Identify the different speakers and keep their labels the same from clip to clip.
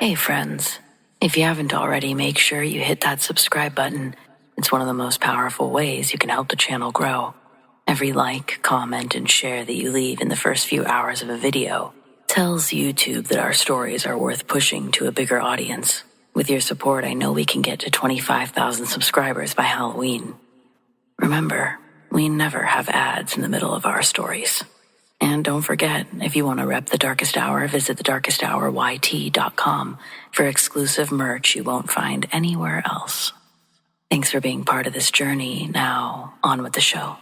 Speaker 1: Hey friends, if you haven't already, make sure you hit that subscribe button. It's one of the most powerful ways you can help the channel grow. Every like, comment, and share that you leave in the first few hours of a video tells YouTube that our stories are worth pushing to a bigger audience. With your support, I know we can get to 25,000 subscribers by Halloween. Remember, we never have ads in the middle of our stories. And don't forget, if you want to rep The Darkest Hour, visit thedarkesthourYT.com for exclusive merch you won't find anywhere else. Thanks for being part of this journey. Now, on with the show.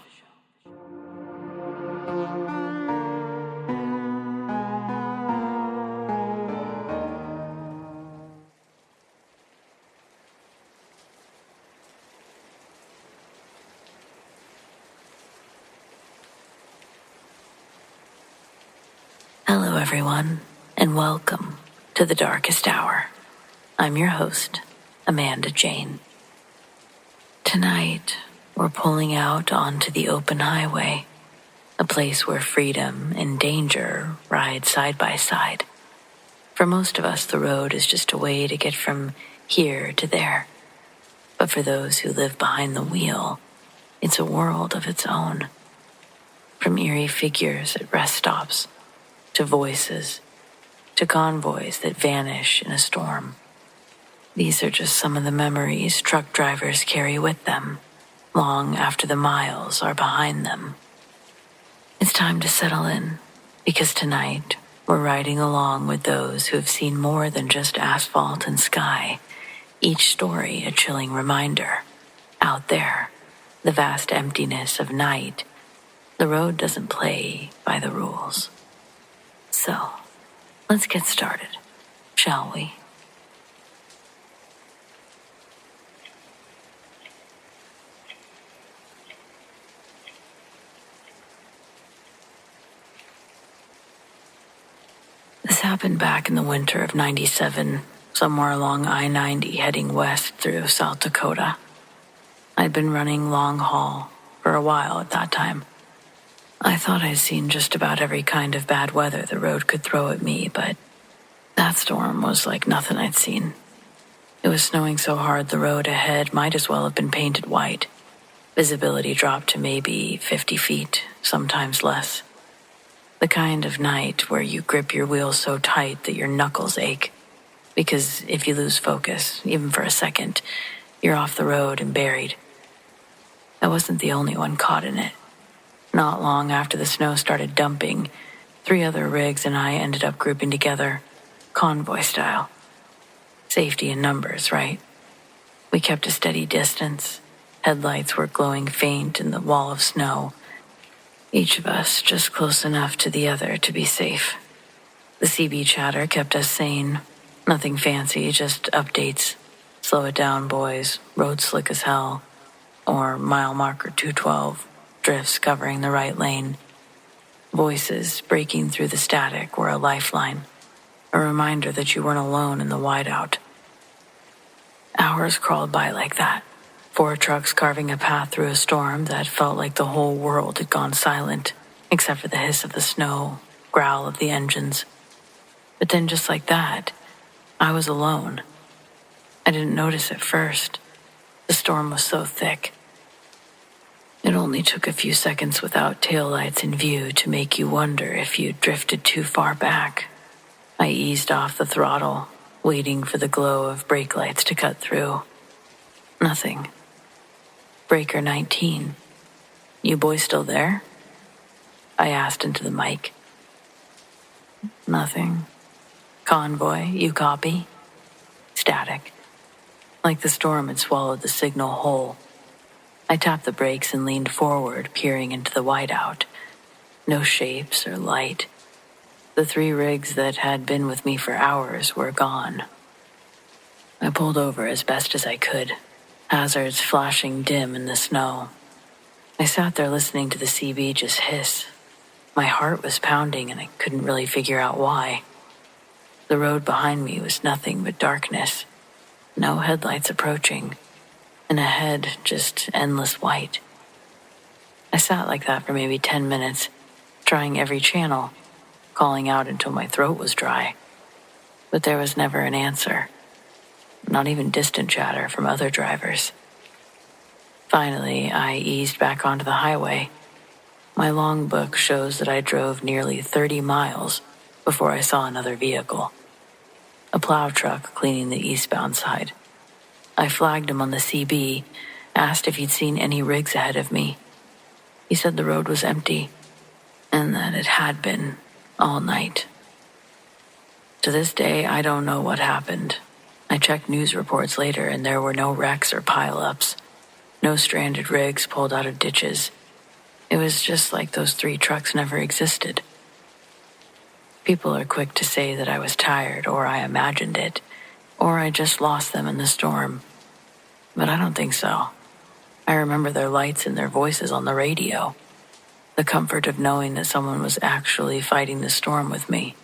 Speaker 1: Hello, everyone, and welcome to The Darkest Hour. I'm your host, Amanda Jane. Tonight, we're pulling out onto the open highway, a place where freedom and danger ride side by side. For most of us, the road is just a way to get from here to there. But for those who live behind the wheel, it's a world of its own. From eerie figures at rest stops, to voices, to convoys that vanish in a storm. These are just some of the memories truck drivers carry with them, long after the miles are behind them. It's time to settle in, because tonight we're riding along with those who have seen more than just asphalt and sky, each story a chilling reminder. Out there, the vast emptiness of night, the road doesn't play by the rules. So, let's get started, shall we? This happened back in the winter of '97, somewhere along I-90 heading west through South Dakota. I'd been running long haul for a while at that time. I thought I'd seen just about every kind of bad weather the road could throw at me, but that storm was like nothing I'd seen. It was snowing so hard the road ahead might as well have been painted white. Visibility dropped to maybe 50 feet, sometimes less. The kind of night where you grip your wheels so tight that your knuckles ache. Because if you lose focus, even for a second, you're off the road and buried. I wasn't the only one caught in it. Not long after the snow started dumping, 3 other rigs and I ended up grouping together, convoy style. Safety in numbers, right? We kept a steady distance. Headlights were glowing faint in the wall of snow. Each of us just close enough to the other to be safe. The CB chatter kept us sane. Nothing fancy, just updates. Slow it down, boys. Road slick as hell. Or mile marker 212. Drifts covering the right lane. Voices breaking through the static were a lifeline, a reminder that you weren't alone in the whiteout. Hours crawled by like that, 4 trucks carving a path through a storm that felt like the whole world had gone silent, except for the hiss of the snow, growl of the engines. But then just like that, I was alone. I didn't notice at first. The storm was so thick. It only took a few seconds without taillights in view to make you wonder if you'd drifted too far back. I eased off the throttle, waiting for the glow of brake lights to cut through. Nothing. Breaker 19. You boys still there? I asked into the mic. Nothing. Convoy, you copy? Static. Like the storm had swallowed the signal whole. I tapped the brakes and leaned forward, peering into the whiteout. No shapes or light. The 3 rigs that had been with me for hours were gone. I pulled over as best as I could, hazards flashing dim in the snow. I sat there listening to the CB just hiss. My heart was pounding and I couldn't really figure out why. The road behind me was nothing but darkness. No headlights approaching. And ahead, just endless white. I sat like that for maybe 10 minutes, trying every channel, calling out until my throat was dry. but there was never an answer, not even distant chatter from other drivers. Finally, I eased back onto the highway. My logbook shows that I drove nearly 30 miles before I saw another vehicle. A plow truck cleaning the eastbound side. I flagged him on the CB, asked if he'd seen any rigs ahead of me. He said the road was empty, and that it had been all night. To this day, I don't know what happened. I checked news reports later, and there were no wrecks or pileups, no stranded rigs pulled out of ditches. It was just like those 3 trucks never existed. People are quick to say that I was tired, or I imagined it, or I just lost them in the storm. But I don't think so. I remember their lights and their voices on the radio. The comfort of knowing that someone was actually fighting the storm with me.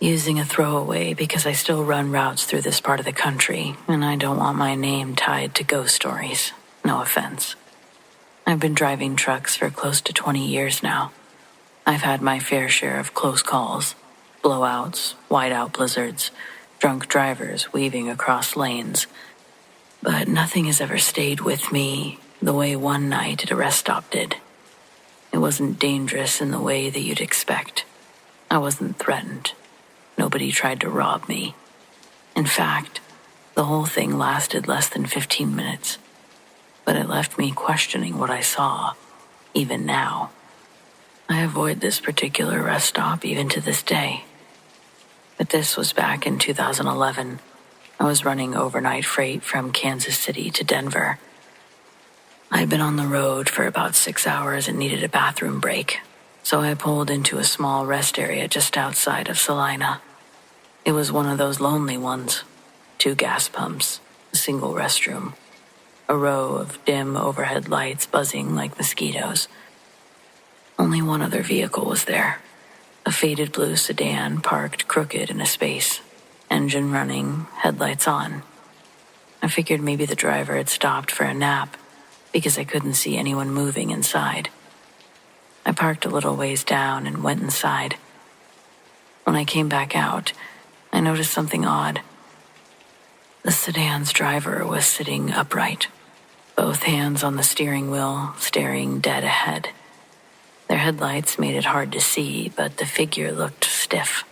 Speaker 1: Using a throwaway because I still run routes through this part of the country, and I don't want my name tied to ghost stories. No offense. I've been driving trucks for close to 20 years now. I've had my fair share of close calls, blowouts, whiteout blizzards, drunk drivers weaving across lanes. But nothing has ever stayed with me the way one night at a rest stop did. It wasn't dangerous in the way that you'd expect. I wasn't threatened. Nobody tried to rob me. In fact, the whole thing lasted less than 15 minutes. But it left me questioning what I saw, even now. I avoid this particular rest stop even to this day. But this was back in 2011. I was running overnight freight from Kansas City to Denver. I'd been on the road for about 6 hours and needed a bathroom break, so I pulled into a small rest area just outside of Salina. It was one of those lonely ones. 2 gas pumps, a single restroom, a row of dim overhead lights buzzing like mosquitoes. Only one other vehicle was there, a faded blue sedan parked crooked in a space, engine running, headlights on. I figured maybe the driver had stopped for a nap because I couldn't see anyone moving inside. I parked a little ways down and went inside. When I came back out, I noticed something odd. The sedan's driver was sitting upright, both hands on the steering wheel, staring dead ahead. Their headlights made it hard to see, but the figure looked stiff,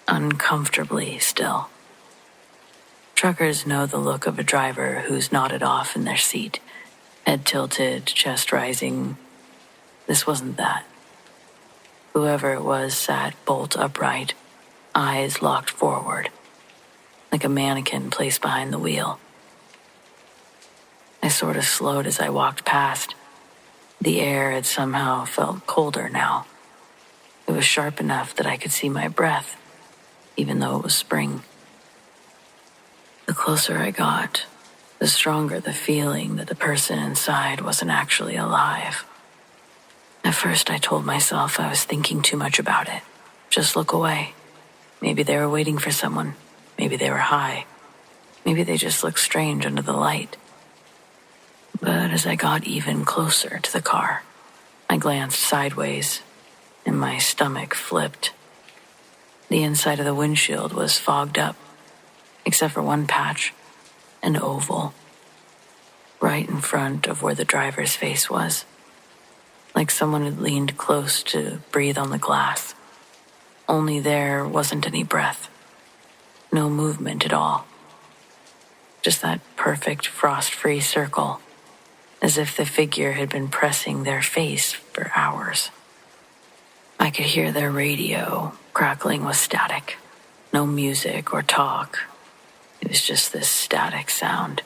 Speaker 1: uncomfortably still. Truckers know the look of a driver who's nodded off in their seat, head tilted, chest rising. This wasn't that. Whoever it was sat bolt upright, eyes locked forward, like a mannequin placed behind the wheel. I sort of slowed as I walked past. The air had somehow felt colder now. It was sharp enough that I could see my breath, even though it was spring. The closer I got, the stronger the feeling that the person inside wasn't actually alive. At first I told myself I was thinking too much about it. Just look away. Maybe they were waiting for someone. Maybe they were high. Maybe they just looked strange under the light. But as I got even closer to the car, I glanced sideways, and my stomach flipped. The inside of the windshield was fogged up, except for one patch, an oval, right in front of where the driver's face was, like someone had leaned close to breathe on the glass. Only there wasn't any breath, no movement at all. Just that perfect frost-free circle, as if the figure had been pressing their face for hours. I could hear their radio crackling with static. No music or talk. It was just this static sound.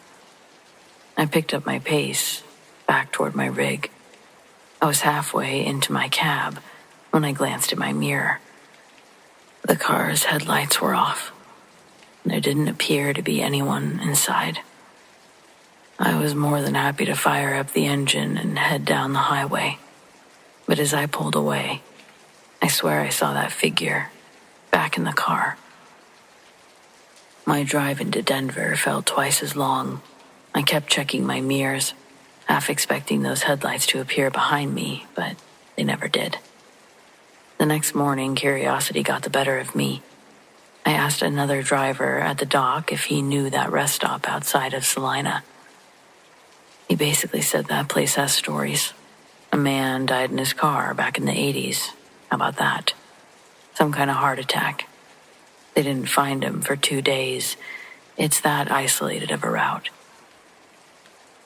Speaker 1: I picked up my pace, back toward my rig. I was halfway into my cab when I glanced at my mirror. The car's headlights were off. There didn't appear to be anyone inside. I was more than happy to fire up the engine and head down the highway. But as I pulled away, I swear I saw that figure back in the car. My drive into Denver felt twice as long. I kept checking my mirrors, half expecting those headlights to appear behind me, but they never did. The next morning, curiosity got the better of me. I asked another driver at the dock if he knew that rest stop outside of Salina. He basically said that place has stories. A man died in his car back in the 80s. How about that? Some kind of heart attack. They didn't find him for 2 days. It's that isolated of a route.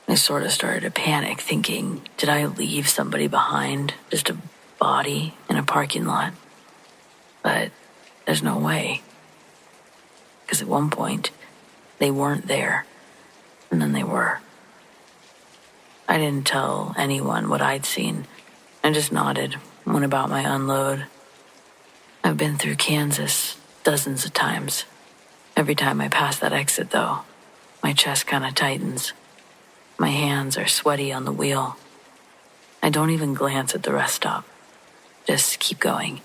Speaker 1: I sort of started to panic, thinking, did I leave somebody behind? Just a body in a parking lot? But there's no way. Because at one point, they weren't there, and then they were. I didn't tell anyone what I'd seen. I just nodded, went about my unload. I've been through Kansas dozens of times. Every time I pass that exit, though, my chest kind of tightens. My hands are sweaty on the wheel. I don't even glance at the rest stop. Just keep going.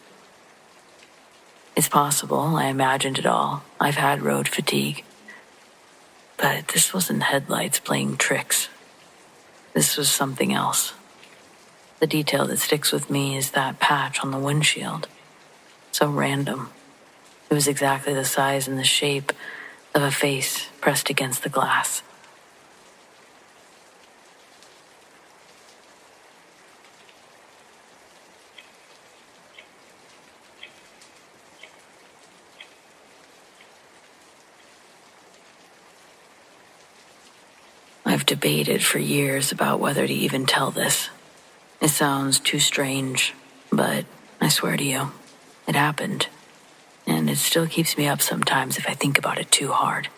Speaker 1: It's possible I imagined it all. I've had road fatigue. But this wasn't headlights playing tricks. This was something else. The detail that sticks with me is that patch on the windshield. So random. It was exactly the size and the shape of a face pressed against the glass. I've debated for years about whether to even tell this. It sounds too strange, but I swear to you, it happened. And it still keeps me up sometimes if I think about it too hard.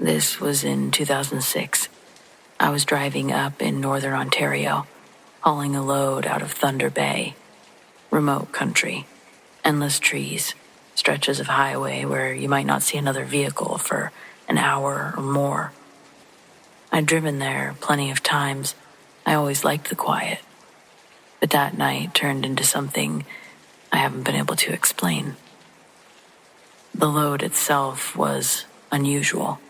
Speaker 1: This was in 2006. I was driving up in northern Ontario, hauling a load out of Thunder Bay. Remote country, endless trees, stretches of highway where you might not see another vehicle for an hour or more. I'd driven there plenty of times. I always liked the quiet. But that night turned into something I haven't been able to explain. The load itself was unusual.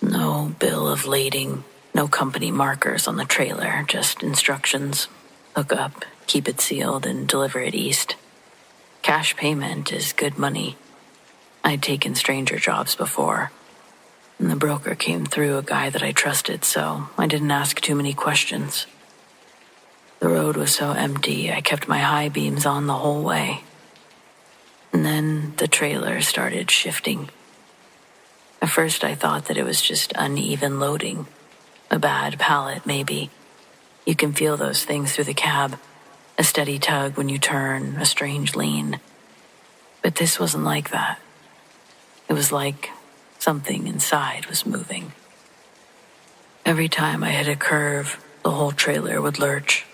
Speaker 1: No bill of lading, no company markers on the trailer, just instructions. Hook up, keep it sealed, and deliver it east. Cash payment is good money. I'd taken stranger jobs before. And the broker came through a guy that I trusted, so I didn't ask too many questions. The road was so empty, I kept my high beams on the whole way. And then the trailer started shifting. At first I thought that it was just uneven loading. A bad pallet, maybe. You can feel those things through the cab. A steady tug when you turn, a strange lean. But this wasn't like that. It was like something inside was moving. Every time I hit a curve, the whole trailer would lurch,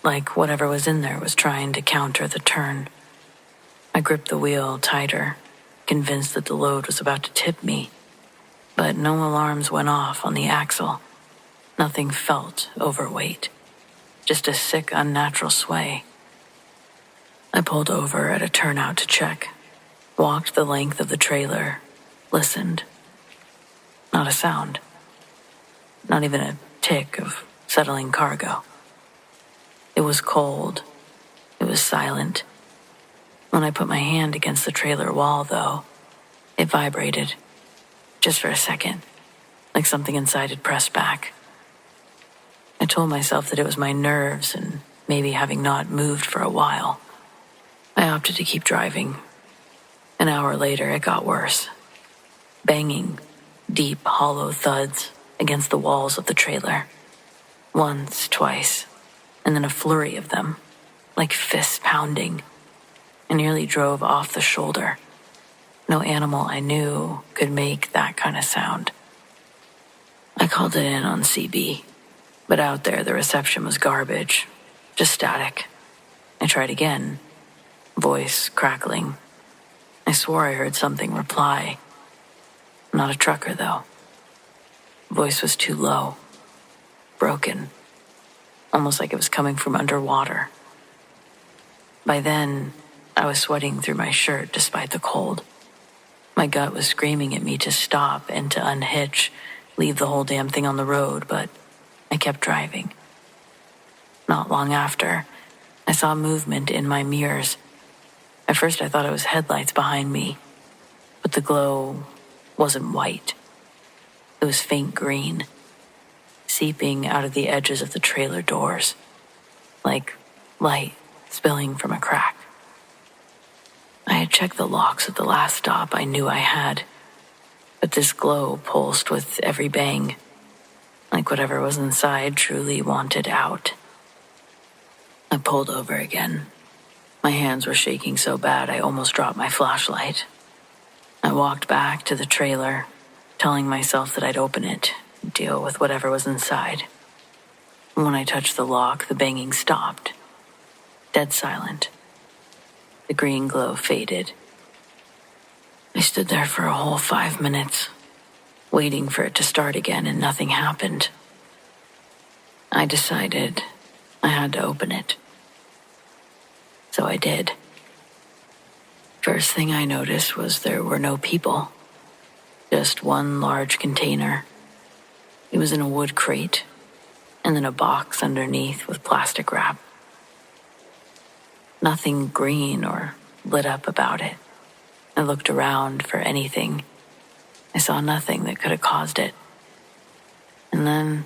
Speaker 1: like whatever was in there was trying to counter the turn. I gripped the wheel tighter, convinced that the load was about to tip me, but no alarms went off on the axle. Nothing felt overweight, just a sick, unnatural sway. I pulled over at a turnout to check, walked the length of the trailer, listened. Not a sound. Not even a tick of settling cargo. It was cold. It was silent. When I put my hand against the trailer wall, though, it vibrated. Just for a second, like something inside had pressed back. I told myself that it was my nerves and maybe having not moved for a while. I opted to keep driving. An hour later, it got worse. Banging, deep, hollow thuds against the walls of the trailer. Once, twice, and then a flurry of them, like fists pounding. I nearly drove off the shoulder. No animal I knew could make that kind of sound. I called it in on CB, but out there the reception was garbage, just static. I tried again, voice crackling. I swore I heard something reply. Not a trucker, though. Voice was too low, broken, almost like it was coming from underwater. By then, I was sweating through my shirt despite the cold. My gut was screaming at me to stop and to unhitch, leave the whole damn thing on the road, but I kept driving. Not long after, I saw movement in my mirrors. At first I thought it was headlights behind me, but the glow wasn't white. It was faint green, seeping out of the edges of the trailer doors, like light spilling from a crack. I had checked the locks at the last stop I knew I had, but this glow pulsed with every bang, like whatever was inside truly wanted out. I pulled over again. My hands were shaking so bad I almost dropped my flashlight. I walked back to the trailer, telling myself that I'd open it, deal with whatever was inside. When I touched the lock, the banging stopped. Dead silent. The green glow faded. I stood there for a whole 5 minutes, waiting for it to start again, and nothing happened. I decided I had to open it. So I did. First thing I noticed was there were no people. Just one large container. It was in a wood crate, and then a box underneath with plastic wrap. Nothing green or lit up about it. I looked around for anything. I saw nothing that could have caused it. And then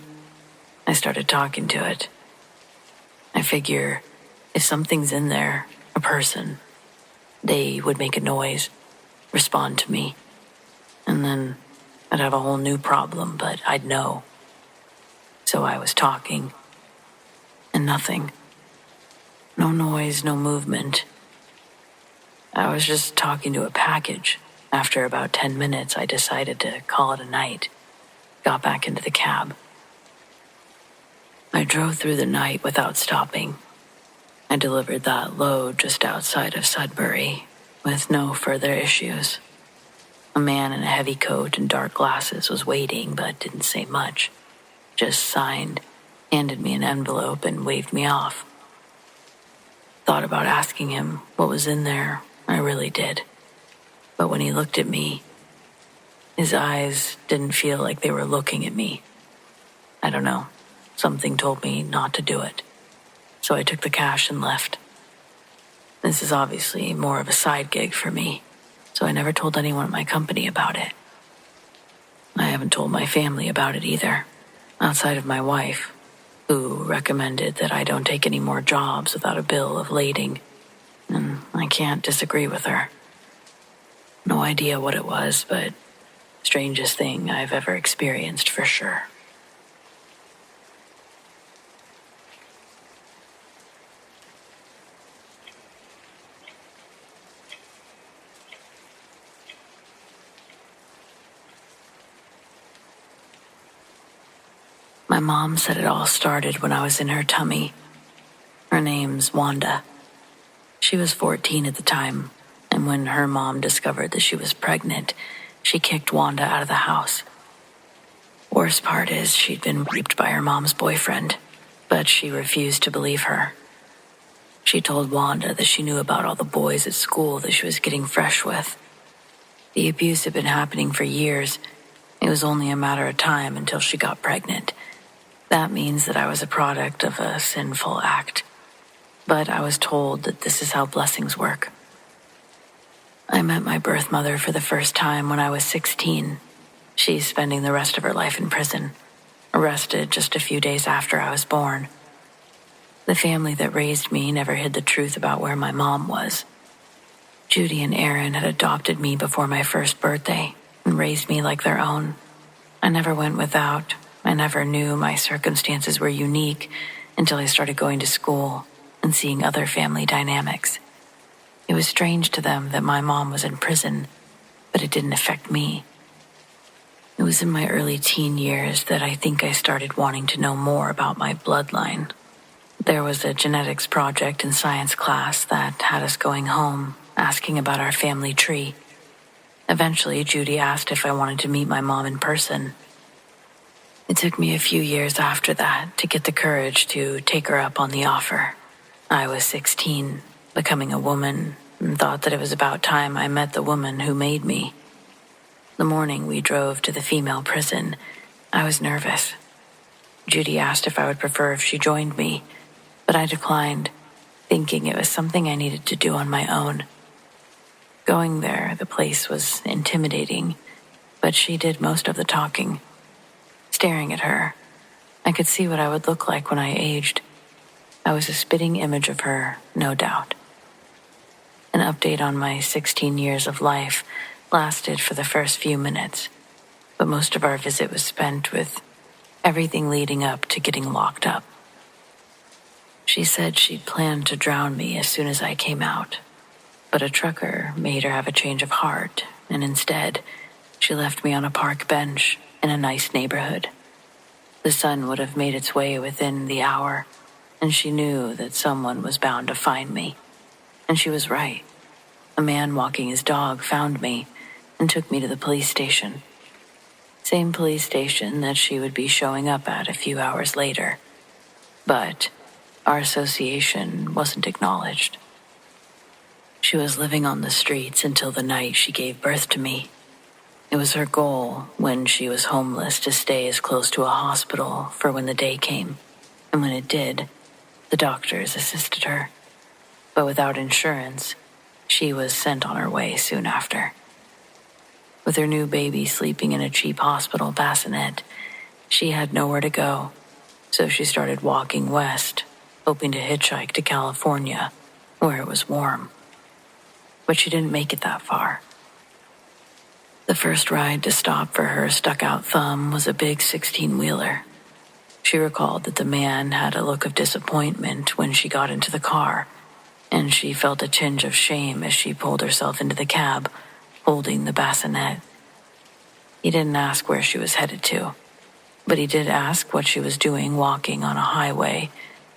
Speaker 1: I started talking to it. I figure if something's in there, a person, they would make a noise, respond to me. And then I'd have a whole new problem, but I'd know. So I was talking. And nothing. No noise, no movement. I was just talking to a package. After about 10 minutes, I decided to call it a night. Got back into the cab. I drove through the night without stopping. I delivered that load just outside of Sudbury with no further issues. A man in a heavy coat and dark glasses was waiting but didn't say much. Just signed, handed me an envelope, and waved me off. Thought about asking him what was in there. I really did. But when he looked at me, his eyes didn't feel like they were looking at me. I don't know. Something told me not to do it. So I took the cash and left. This is obviously more of a side gig for me, so I never told anyone at my company about it. I haven't told my family about it either, outside of my wife, who recommended that I don't take any more jobs without a bill of lading, and I can't disagree with her. No idea what it was, but strangest thing I've ever experienced for sure. My mom said it all started when I was in her tummy. Her name's Wanda. She was 14 at the time, and when her mom discovered that she was pregnant, she kicked Wanda out of the house. Worst part is she'd been raped by her mom's boyfriend, but she refused to believe her. She told Wanda that she knew about all the boys at school that she was getting fresh with. The abuse had been happening for years. It was only a matter of time until she got pregnant. That means that I was a product of a sinful act. But I was told that this is how blessings work. I met my birth mother for the first time when I was 16. She's spending the rest of her life in prison, arrested just a few days after I was born. The family that raised me never hid the truth about where my mom was. Judy and Aaron had adopted me before my first birthday and raised me like their own. I never went without. I never knew my circumstances were unique until I started going to school and seeing other family dynamics. It was strange to them that my mom was in prison, but it didn't affect me. It was in my early teen years that I think I started wanting to know more about my bloodline. There was a genetics project in science class that had us going home, asking about our family tree. Eventually, Judy asked if I wanted to meet my mom in person. It took me a few years after that to get the courage to take her up on the offer. I was 16, becoming a woman, and thought that it was about time I met the woman who made me. The morning we drove to the female prison, I was nervous. Judy asked if I would prefer if she joined me, but I declined, thinking it was something I needed to do on my own. Going there, the place was intimidating, but she did most of the talking. Staring at her, I could see what I would look like when I aged. I was a spitting image of her, no doubt. An update on my 16 years of life lasted for the first few minutes, but most of our visit was spent with everything leading up to getting locked up. She said she'd planned to drown me as soon as I came out, but a trucker made her have a change of heart, and instead, she left me on a park bench in a nice neighborhood. The sun would have made its way within the hour, and she knew that someone was bound to find me. And she was right. A man walking his dog found me and took me to the police station. Same police station that she would be showing up at a few hours later. But our association wasn't acknowledged. She was living on the streets until the night she gave birth to me. It was her goal, when she was homeless, to stay as close to a hospital for when the day came. And when it did, the doctors assisted her. But without insurance, she was sent on her way soon after. With her new baby sleeping in a cheap hospital bassinet, she had nowhere to go, so she started walking west, hoping to hitchhike to California, where it was warm. But she didn't make it that far. The first ride to stop for her stuck-out thumb was a big 16-wheeler. She recalled that the man had a look of disappointment when she got into the car, and she felt a tinge of shame as she pulled herself into the cab, holding the bassinet. He didn't ask where she was headed to, but he did ask what she was doing walking on a highway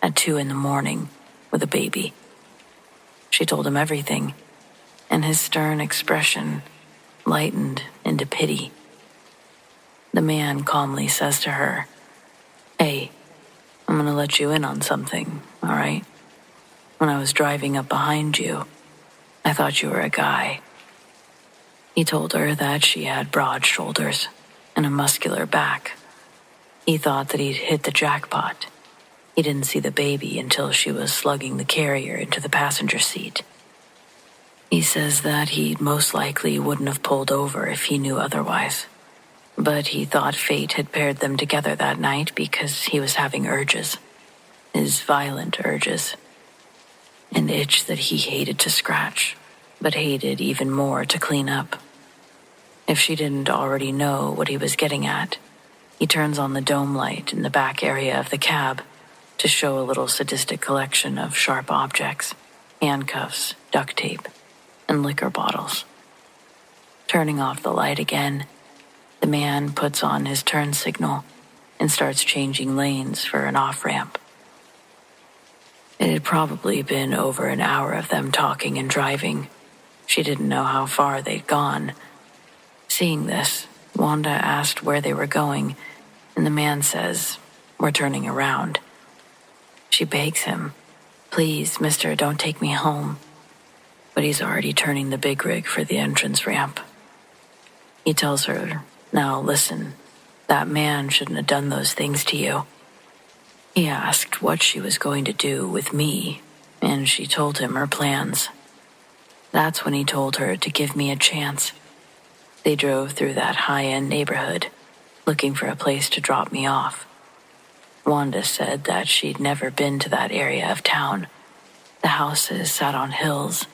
Speaker 1: at 2 a.m. with a baby. She told him everything, and his stern expression lightened into pity. The man calmly says to her, "Hey, I'm gonna let you in on something, all right? When I was driving up behind you, I thought you were a guy." He told her that she had broad shoulders and a muscular back. He thought that he'd hit the jackpot. He didn't see the baby until she was slugging the carrier into the passenger seat. He says that he most likely wouldn't have pulled over if he knew otherwise. But he thought fate had paired them together that night because he was having urges. His violent urges. An itch that he hated to scratch, but hated even more to clean up. If she didn't already know what he was getting at, he turns on the dome light in the back area of the cab to show a little sadistic collection of sharp objects, handcuffs, duct tape, and liquor bottles. Turning off the light again, the man puts on his turn signal and starts changing lanes for an off-ramp. It had probably been over an hour of them talking and driving. She didn't know how far they'd gone. Seeing this, Wanda asked where they were going, and the man says, "We're turning around." She begs him, "Please, mister, don't take me home." But he's already turning the big rig for the entrance ramp. He tells her, "Now listen, that man shouldn't have done those things to you." He asked what she was going to do with me, and she told him her plans. That's when he told her to give me a chance. They drove through that high-end neighborhood, looking for a place to drop me off. Wanda said that she'd never been to that area of town. The houses sat on hills,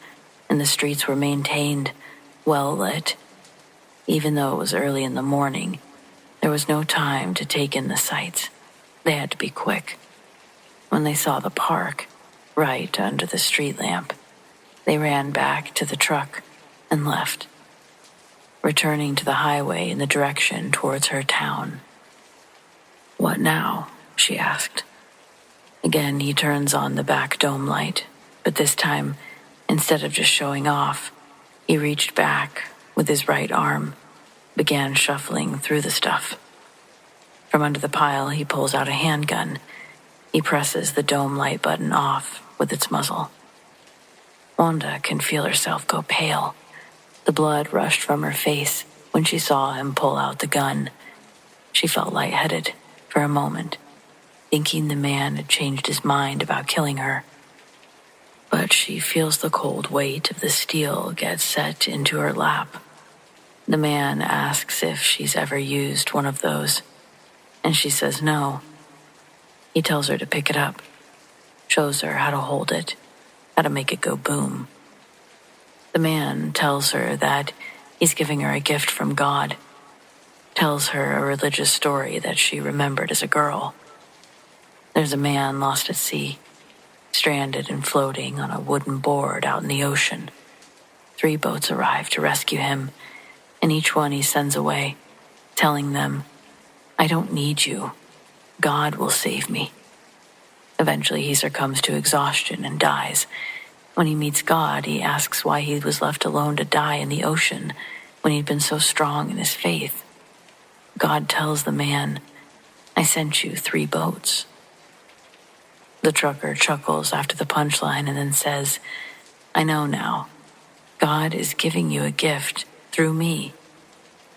Speaker 1: and the streets were maintained, well lit. Even though it was early in the morning, there was no time to take in the sights. They had to be quick. When they saw the park, right under the street lamp, they ran back to the truck and left, returning to the highway in the direction towards her town. "What now?" she asked. Again, he turns on the back dome light, but this time, instead of just showing off, he reached back with his right arm, began shuffling through the stuff. From under the pile, he pulls out a handgun. He presses the dome light button off with its muzzle. Wanda can feel herself go pale. The blood rushed from her face When she saw him pull out the gun, she felt lightheaded for a moment, thinking the man had changed his mind about killing her. But she feels the cold weight of the steel get set into her lap. The man asks if she's ever used one of those, and she says no. He tells her to pick it up, shows her how to hold it, how to make it go boom. The man tells her that he's giving her a gift from God, tells her a religious story that she remembered as a girl. There's a man lost at sea, stranded and floating on a wooden board out in the ocean. 3 boats arrive to rescue him, and each one he sends away, telling them, "I don't need you. God will save me." Eventually he succumbs to exhaustion and dies. When he meets God, he asks why he was left alone to die in the ocean when he'd been so strong in his faith. God tells the man, "I sent you 3 boats." The trucker chuckles after the punchline and then says, "I know now. God is giving you a gift through me,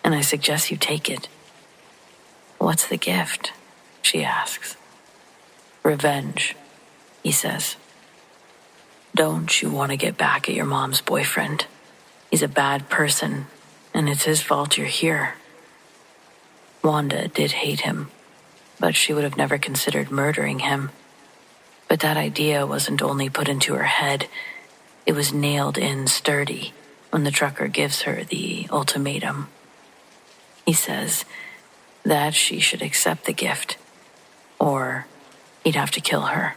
Speaker 1: and I suggest you take it." "What's the gift?" she asks. "Revenge," he says. "Don't you want to get back at your mom's boyfriend? He's a bad person, and it's his fault you're here." Wanda did hate him, but she would have never considered murdering him. But that idea wasn't only put into her head, it was nailed in sturdy when the trucker gives her the ultimatum. He says that she should accept the gift, or he'd have to kill her.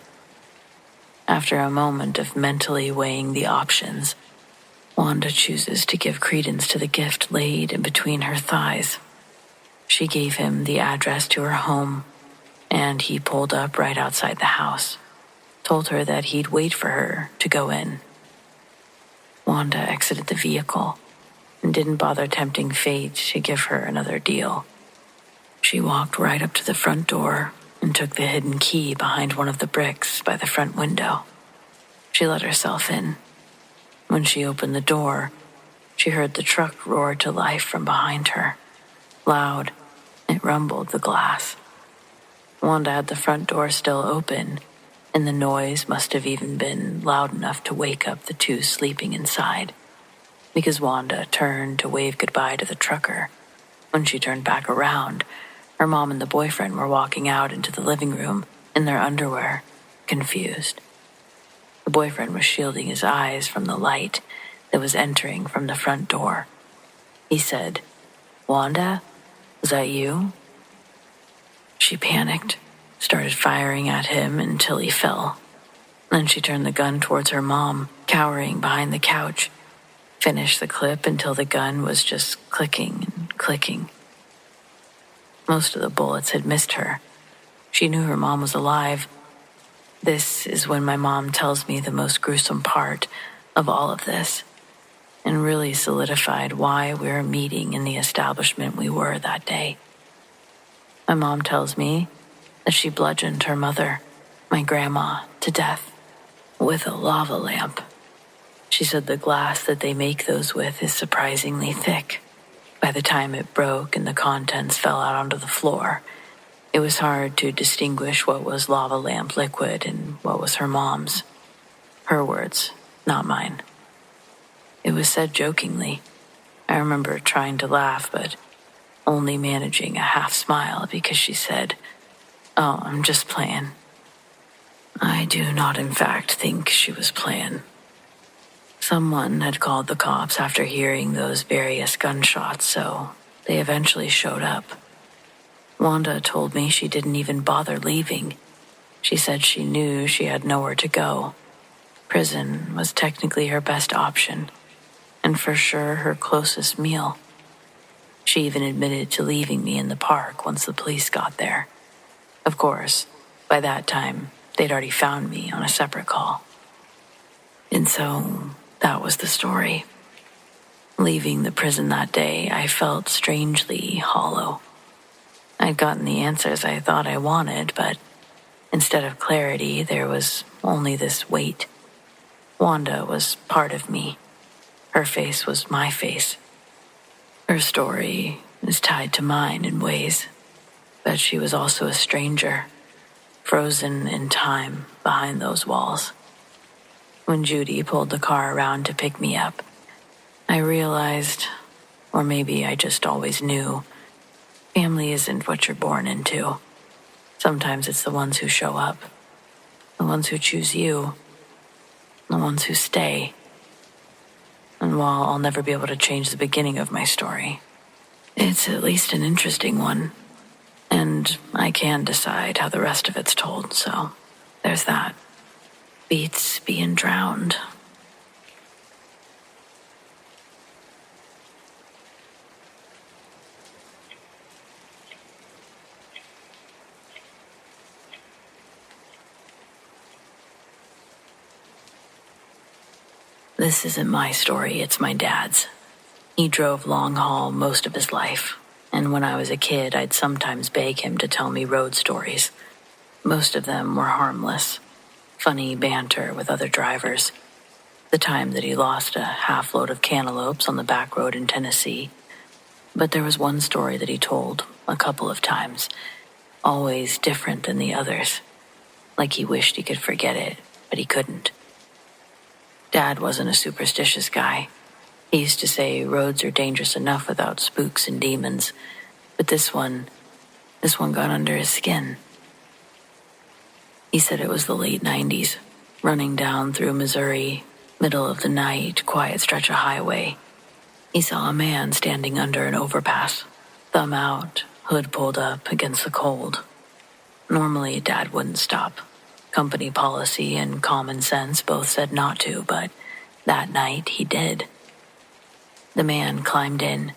Speaker 1: After a moment of mentally weighing the options, Wanda chooses to give credence to the gift laid in between her thighs. She gave him the address to her home, and he pulled up right outside the house, told her that he'd wait for her to go in. Wanda exited the vehicle and didn't bother tempting fate to give her another deal. She walked right up to the front door and took the hidden key behind one of the bricks by the front window. She let herself in. When she opened the door, she heard the truck roar to life from behind her. Loud, it rumbled the glass. Wanda had the front door still open, and the noise must have even been loud enough to wake up the 2 sleeping inside, because Wanda turned to wave goodbye to the trucker. When she turned back around, her mom and the boyfriend were walking out into the living room in their underwear, confused. The boyfriend was shielding his eyes from the light that was entering from the front door. He said, "Wanda, was that you?" She panicked, started firing at him until he fell. Then she turned the gun towards her mom, cowering behind the couch, finished the clip until the gun was just clicking and clicking. Most of the bullets had missed her. She knew her mom was alive. This is when my mom tells me the most gruesome part of all of this, and really solidified why we were meeting in the establishment we were that day. My mom tells me that she bludgeoned her mother, my grandma, to death with a lava lamp. She said the glass that they make those with is surprisingly thick. By the time it broke and the contents fell out onto the floor, it was hard to distinguish what was lava lamp liquid and what was her mom's. Her words, not mine. It was said jokingly. I remember trying to laugh, but only managing a half smile because she said, "Oh, I'm just playing." I do not, in fact, think she was playing. Someone had called the cops after hearing those various gunshots, so they eventually showed up. Wanda told me she didn't even bother leaving. She said she knew she had nowhere to go. Prison was technically her best option, and for sure her closest meal. She even admitted to leaving me in the park once the police got there. Of course, by that time, they'd already found me on a separate call. And so, that was the story. Leaving the prison that day, I felt strangely hollow. I'd gotten the answers I thought I wanted, but instead of clarity, there was only this weight. Wanda was part of me. Her face was my face. Her story is tied to mine in ways, but she was also a stranger, frozen in time behind those walls. When Judy pulled the car around to pick me up, I realized, or maybe I just always knew, family isn't what you're born into. Sometimes it's the ones who show up, the ones who choose you, the ones who stay. And while I'll never be able to change the beginning of my story, it's at least an interesting one. And I can decide how the rest of it's told, so there's that. Beats being drowned. This isn't my story, it's my dad's. He drove long haul most of his life, and when I was a kid, I'd sometimes beg him to tell me road stories. Most of them were harmless, funny banter with other drivers. The time that he lost a half-load of cantaloupes on the back road in Tennessee. But there was one story that he told a couple of times, always different than the others, like he wished he could forget it, but he couldn't. Dad wasn't a superstitious guy. He used to say roads are dangerous enough without spooks and demons, but this one got under his skin. He said it was the late 90s, running down through Missouri, middle of the night, quiet stretch of highway. He saw a man standing under an overpass, thumb out, hood pulled up against the cold. Normally, Dad wouldn't stop. Company policy and common sense both said not to, but that night he did. The man climbed in,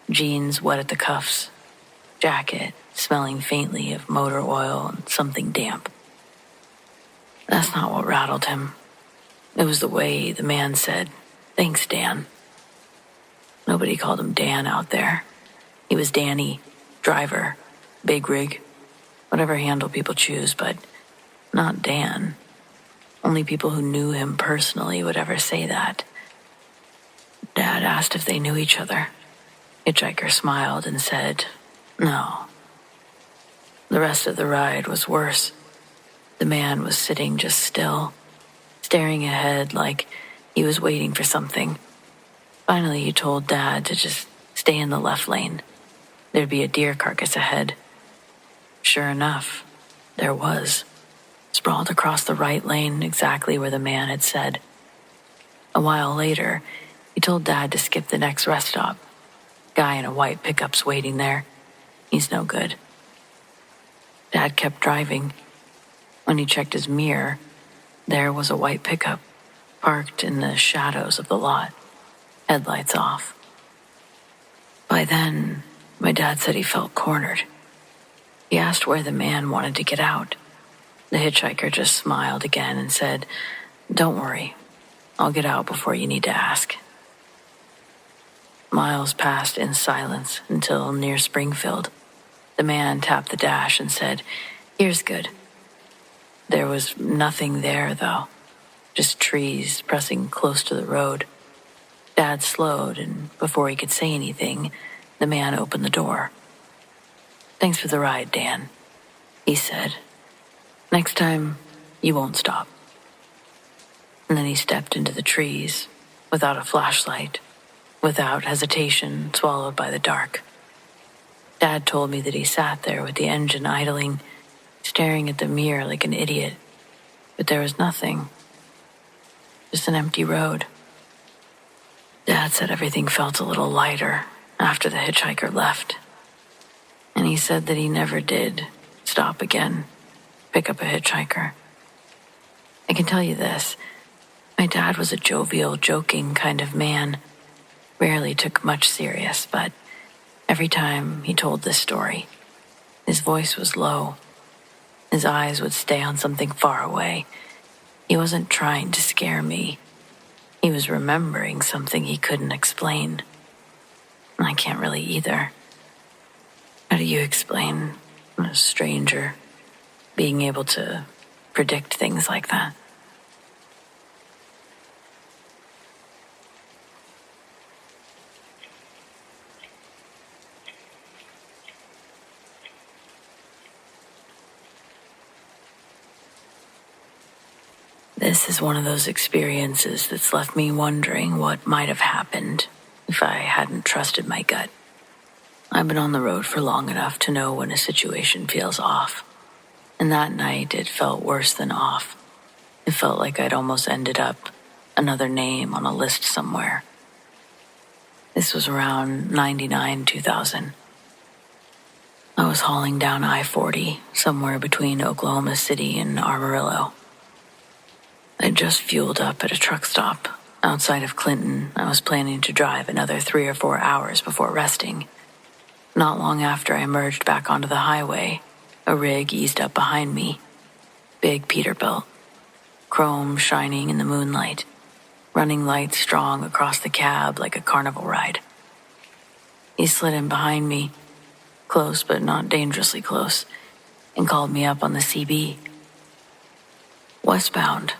Speaker 1: jeans wet at the cuffs, jacket smelling faintly of motor oil and something damp. That's not what rattled him. It was the way the man said, "Thanks, Dan." Nobody called him Dan out there. He was Danny, driver, big rig, whatever handle people choose, but not Dan. Only people who knew him personally would ever say that. Dad asked if they knew each other. Hitchhiker smiled and said, "No." The rest of the ride was worse. The man was sitting just still, staring ahead like he was waiting for something. Finally, he told Dad to just stay in the left lane. There'd be a deer carcass ahead. Sure enough, there was, sprawled across the right lane exactly where the man had said. A while later, he told Dad to skip the next rest stop. Guy in a white pickup's waiting there. He's no good. Dad kept driving. When he checked his mirror, there was a white pickup, parked in the shadows of the lot, headlights off. By then, my dad said he felt cornered. He asked where the man wanted to get out. The hitchhiker just smiled again and said, "Don't worry, I'll get out before you need to ask." Miles passed in silence until near Springfield. The man tapped the dash and said, "Here's good." There was nothing there, though, just trees pressing close to the road. Dad slowed, and before he could say anything, the man opened the door. "Thanks for the ride, Dan," he said. "Next time, you won't stop." And then he stepped into the trees, without a flashlight, without hesitation, swallowed by the dark. Dad told me that he sat there with the engine idling, staring at the mirror like an idiot, but there was nothing, just an empty road. Dad said everything felt a little lighter after the hitchhiker left, and he said that he never did stop again, pick up a hitchhiker. I can tell you this, my dad was a jovial, joking kind of man, rarely took much serious, but every time he told this story, his voice was low. His eyes would stay on something far away. He wasn't trying to scare me. He was remembering something he couldn't explain. I can't really either. How do you explain a stranger being able to predict things like that? This is one of those experiences that's left me wondering what might have happened if I hadn't trusted my gut. I've been on the road for long enough to know when a situation feels off. And that night, it felt worse than off. It felt like I'd almost ended up another name on a list somewhere. This was around 99, 2000. I was hauling down I-40 somewhere between Oklahoma City and Amarillo. I'd just fueled up at a truck stop outside of Clinton. I was planning to drive another 3 or 4 hours before resting. Not long after I emerged back onto the highway, a rig eased up behind me. Big Peterbilt, chrome shining in the moonlight, running lights strong across the cab like a carnival ride. He slid in behind me, close but not dangerously close, and called me up on the CB. "Westbound,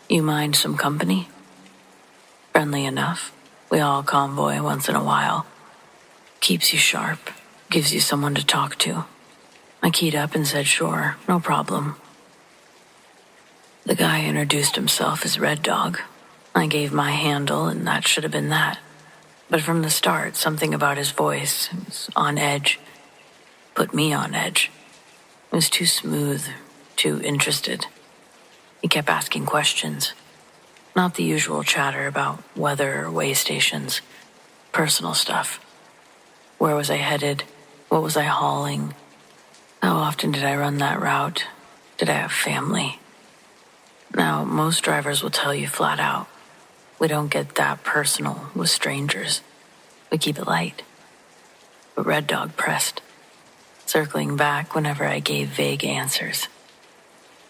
Speaker 1: you mind some company?" Friendly enough. We all convoy once in a while. Keeps you sharp, gives you someone to talk to. I keyed up and said sure, no problem. The guy introduced himself as Red Dog. I gave my handle, and that should have been that. But from the start, something about his voice was on edge. Put me on edge. It was too smooth, too interested. He kept asking questions. Not the usual chatter about weather or way stations. Personal stuff. Where was I headed? What was I hauling? How often did I run that route? Did I have family? Now, most drivers will tell you flat out, we don't get that personal with strangers. We keep it light. But Red Dog pressed, circling back whenever I gave vague answers.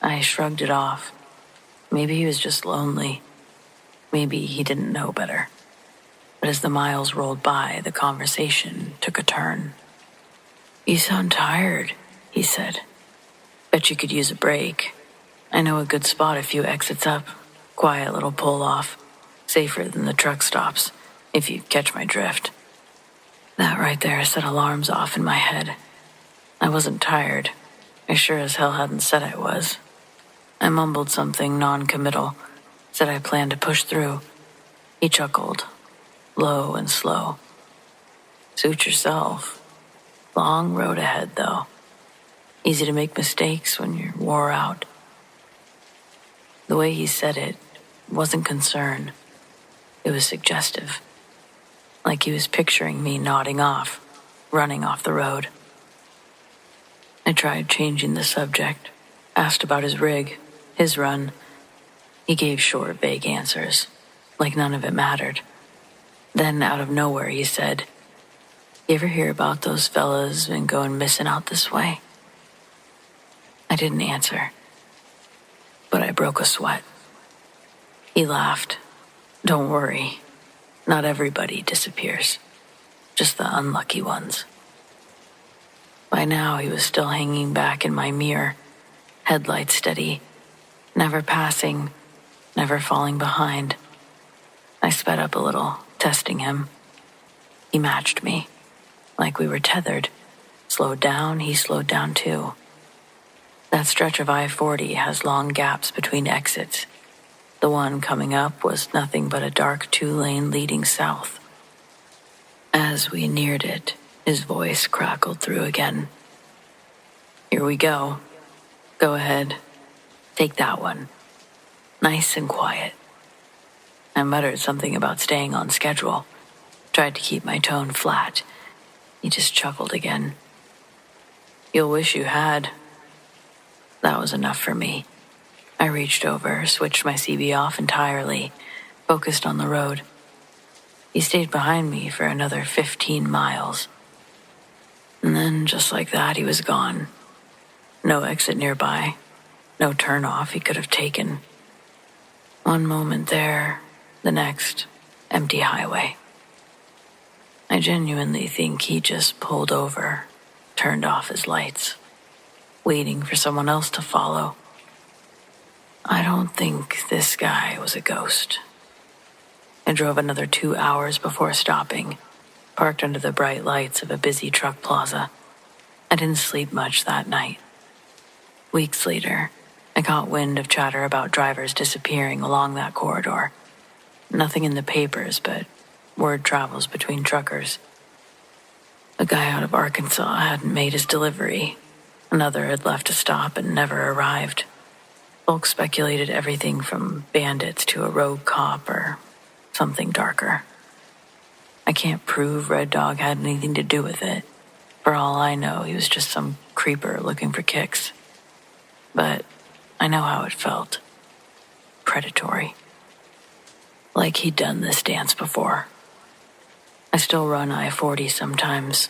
Speaker 1: I shrugged it off. Maybe he was just lonely. Maybe he didn't know better. But as the miles rolled by, the conversation took a turn. "You sound tired," he said. "Bet you could use a break. I know a good spot a few exits up. Quiet little pull-off. Safer than the truck stops, if you catch my drift." That right there set alarms off in my head. I wasn't tired. I sure as hell hadn't said I was. I mumbled something non-committal, said I planned to push through. He chuckled, low and slow. "Suit yourself. Long road ahead, though. Easy to make mistakes when you're wore out." The way he said it wasn't concern. It was suggestive. Like he was picturing me nodding off, running off the road. I tried changing the subject, asked about his rig, his run. He gave short, vague answers, like none of it mattered. Then, out of nowhere, he said, "You ever hear about those fellas been going missing out this way?" I didn't answer, but I broke a sweat. He laughed. "Don't worry. Not everybody disappears. Just the unlucky ones." By now, he was still hanging back in my mirror, headlights steady, never passing, never falling behind. I sped up a little, testing him. He matched me, like we were tethered. Slowed down, he slowed down too. That stretch of I-40 has long gaps between exits. The one coming up was nothing but a dark 2-lane leading south. As we neared it, his voice crackled through again. "Here we go. Go ahead. Take that one. Nice and quiet." I muttered something about staying on schedule. Tried to keep my tone flat. He just chuckled again. "You'll wish you had." That was enough for me. I reached over, switched my CB off entirely, focused on the road. He stayed behind me for another 15 miles. And then, just like that, he was gone. No exit nearby. No turnoff he could have taken. One moment there, the next, empty highway. I genuinely think he just pulled over, turned off his lights, waiting for someone else to follow. I don't think this guy was a ghost. I drove another 2 hours before stopping, parked under the bright lights of a busy truck plaza. I didn't sleep much that night. Weeks later, I caught wind of chatter about drivers disappearing along that corridor. Nothing in the papers, but word travels between truckers. A guy out of Arkansas hadn't made his delivery. Another had left a stop and never arrived. Folks speculated everything from bandits to a rogue cop or something darker. I can't prove Red Dog had anything to do with it. For all I know, he was just some creeper looking for kicks. But I know how it felt. Predatory. Like he'd done this dance before. I still run I-40 sometimes,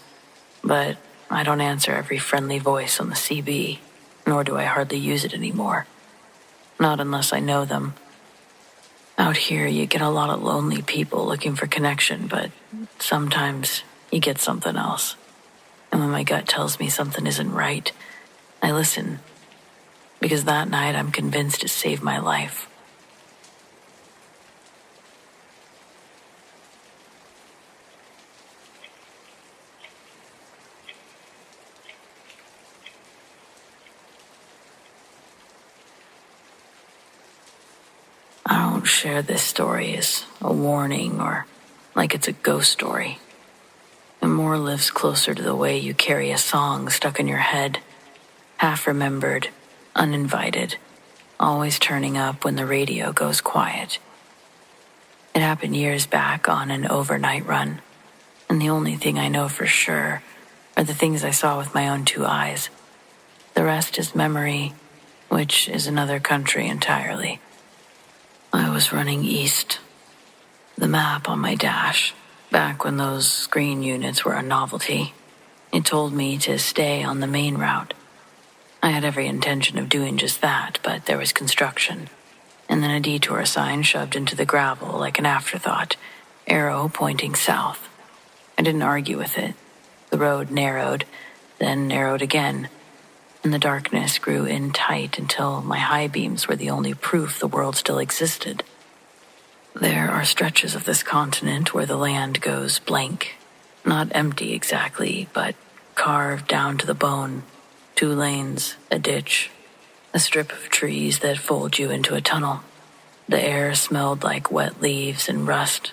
Speaker 1: but I don't answer every friendly voice on the CB, nor do I hardly use it anymore. Not unless I know them. Out here, you get a lot of lonely people looking for connection, but sometimes you get something else. And when my gut tells me something isn't right, I listen. Because that night, I'm convinced it saved my life. I don't share this story as a warning or like it's a ghost story. It more lives closer to the way you carry a song stuck in your head, half-remembered, uninvited, always turning up when the radio goes quiet. It happened years back on an overnight run, and the only thing I know for sure are the things I saw with my own 2 eyes. The rest is memory, which is another country entirely. I was running east. The map on my dash, back when those screen units were a novelty, it told me to stay on the main route. I had every intention of doing just that, but there was construction, and then a detour sign shoved into the gravel like an afterthought, arrow pointing south. I didn't argue with it. The road narrowed, then narrowed again, and the darkness grew in tight until my high beams were the only proof the world still existed. There are stretches of this continent where the land goes blank. Not empty exactly, but carved down to the bone. 2 lanes, a ditch, a strip of trees that fold you into a tunnel. The air smelled like wet leaves and rust.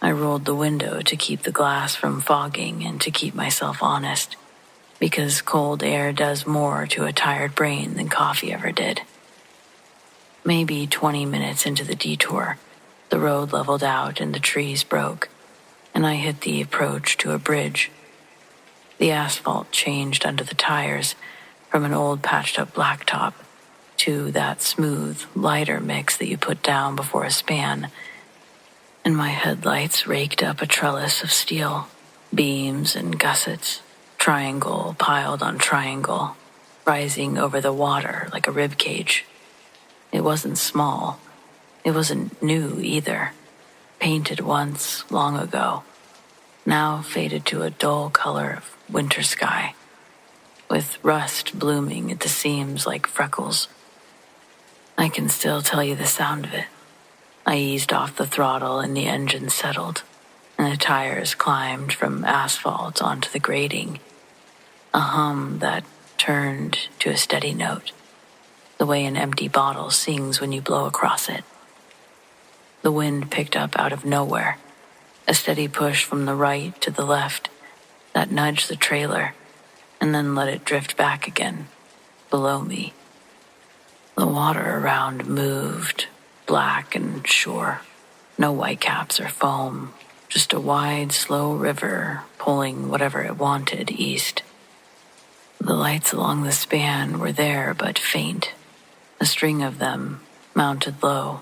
Speaker 1: I rolled the window to keep the glass from fogging and to keep myself honest, because cold air does more to a tired brain than coffee ever did. Maybe 20 minutes into the detour, the road leveled out and the trees broke, and I hit the approach to a bridge. The asphalt changed under the tires from an old patched-up blacktop to that smooth, lighter mix that you put down before a span, and my headlights raked up a trellis of steel, beams and gussets, triangle piled on triangle, rising over the water like a rib cage. It wasn't small. It wasn't new either. Painted once, long ago. Now faded to a dull color of winter sky, with rust blooming at the seams like freckles. I can still tell you the sound of it. I eased off the throttle and the engine settled, and the tires climbed from asphalt onto the grating. A hum that turned to a steady note, the way an empty bottle sings when you blow across it. The wind picked up out of nowhere, a steady push from the right to the left that nudged the trailer and then let it drift back again, below me. The water around moved, black and sure. No whitecaps or foam, just a wide, slow river pulling whatever it wanted east. The lights along the span were there but faint, a string of them mounted low,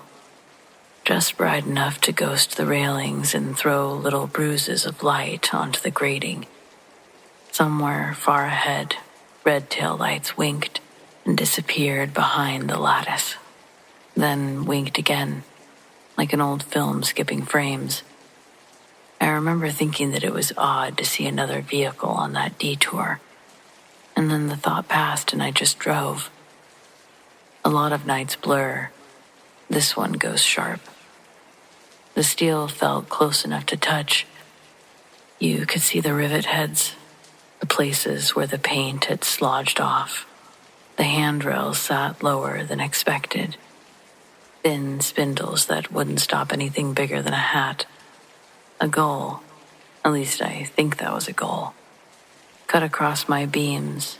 Speaker 1: just bright enough to ghost the railings and throw little bruises of light onto the grating. Somewhere far ahead, red tail lights winked and disappeared behind the lattice, then winked again, like an old film skipping frames. I remember thinking that it was odd to see another vehicle on that detour, and then the thought passed and I just drove. A lot of nights blur. This one goes sharp. The steel felt close enough to touch. You could see the rivet heads, the places where the paint had slodged off. The handrails sat lower than expected, thin spindles that wouldn't stop anything bigger than a hat. A goal, at least I think that was a goal, cut across my beams,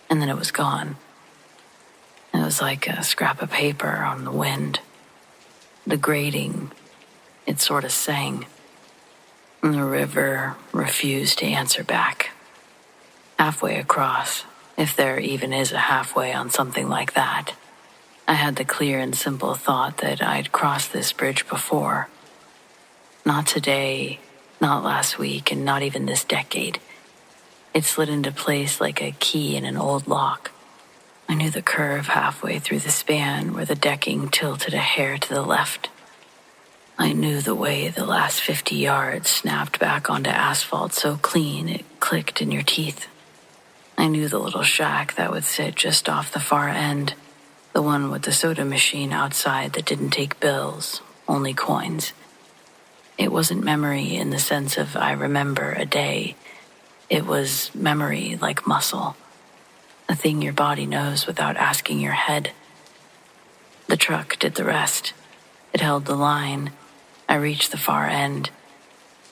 Speaker 1: and then it was gone. It was like a scrap of paper on the wind. The grating, it sort of sang. And the river refused to answer back. Halfway across, if there even is a halfway on something like that, I had the clear and simple thought that I'd crossed this bridge before. Not today, not last week, and not even this decade. It slid into place like a key in an old lock. I knew the curve halfway through the span where the decking tilted a hair to the left. I knew the way the last 50 yards snapped back onto asphalt so clean it clicked in your teeth. I knew the little shack that would sit just off the far end, the one with the soda machine outside that didn't take bills, only coins. It wasn't memory in the sense of I remember a day. It was memory like muscle, a thing your body knows without asking your head. The truck did the rest. It held the line. I reached the far end,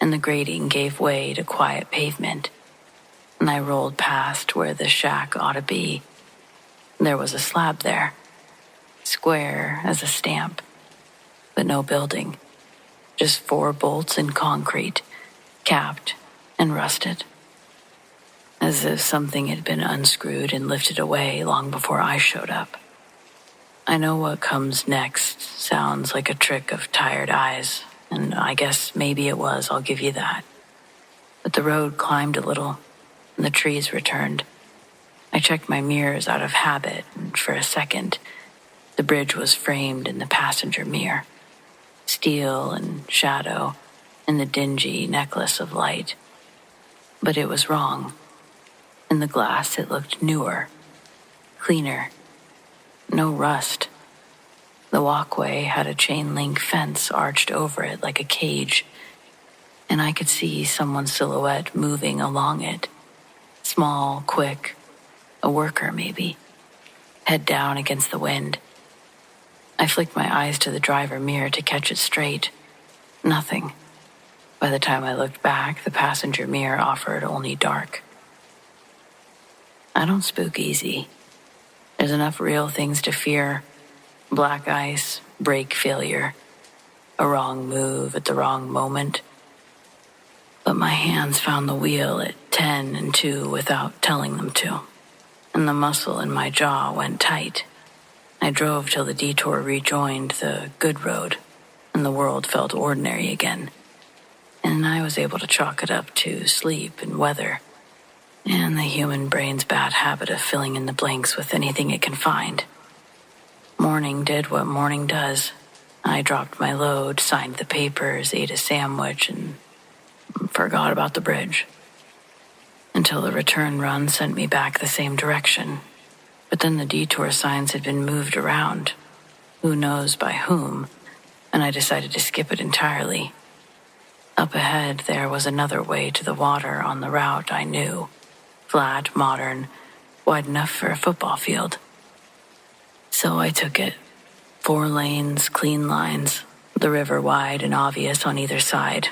Speaker 1: and the grating gave way to quiet pavement, and I rolled past where the shack ought to be. There was a slab there, square as a stamp, but no building, just 4 bolts in concrete, capped and rusted, as if something had been unscrewed and lifted away long before I showed up. I know what comes next sounds like a trick of tired eyes, and I guess maybe it was, I'll give you that. But the road climbed a little, and the trees returned. I checked my mirrors out of habit, and for a second, the bridge was framed in the passenger mirror. Steel and shadow, and the dingy necklace of light. But it was wrong. In the glass, it looked newer, cleaner. No rust. The walkway had a chain-link fence arched over it like a cage, and I could see someone's silhouette moving along it. Small, quick, a worker maybe, head down against the wind. I flicked my eyes to the driver mirror to catch it straight. Nothing. By the time I looked back, the passenger mirror offered only dark. I don't spook easy. There's enough real things to fear. Black ice, brake failure, a wrong move at the wrong moment. But my hands found the wheel at 10 and 2 without telling them to, and the muscle in my jaw went tight. I drove till the detour rejoined the good road, and the world felt ordinary again. And I was able to chalk it up to sleep and weather, and the human brain's bad habit of filling in the blanks with anything it can find. Morning did what morning does. I dropped my load, signed the papers, ate a sandwich, and forgot about the bridge. Until the return run sent me back the same direction. But then the detour signs had been moved around, who knows by whom, and I decided to skip it entirely. Up ahead, there was another way to the water on the route I knew. Flat, modern, wide enough for a football field. So I took it. 4 lanes, clean lines, the river wide and obvious on either side.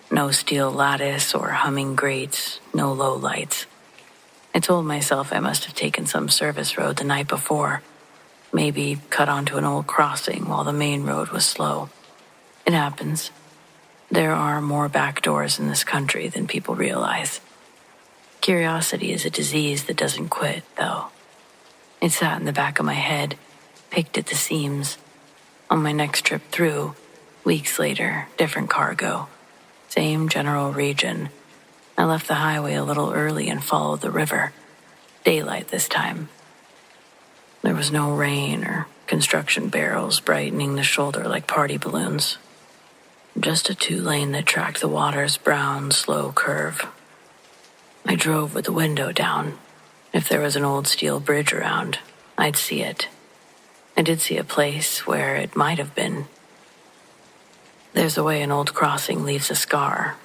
Speaker 1: No steel lattice or humming grates, no low lights. I told myself I must have taken some service road the night before, maybe cut onto an old crossing while the main road was slow. It happens. There are more back doors in this country than people realize. Curiosity is a disease that doesn't quit, though. It sat in the back of my head, picked at the seams. On my next trip through, weeks later, different cargo. Same general region. I left the highway a little early and followed the river. Daylight this time. There was no rain or construction barrels brightening the shoulder like party balloons. Just a 2-lane that tracked the water's brown, slow curve. I drove with the window down. If there was an old steel bridge around, I'd see it. I did see a place where it might have been. There's a way an old crossing leaves a scar.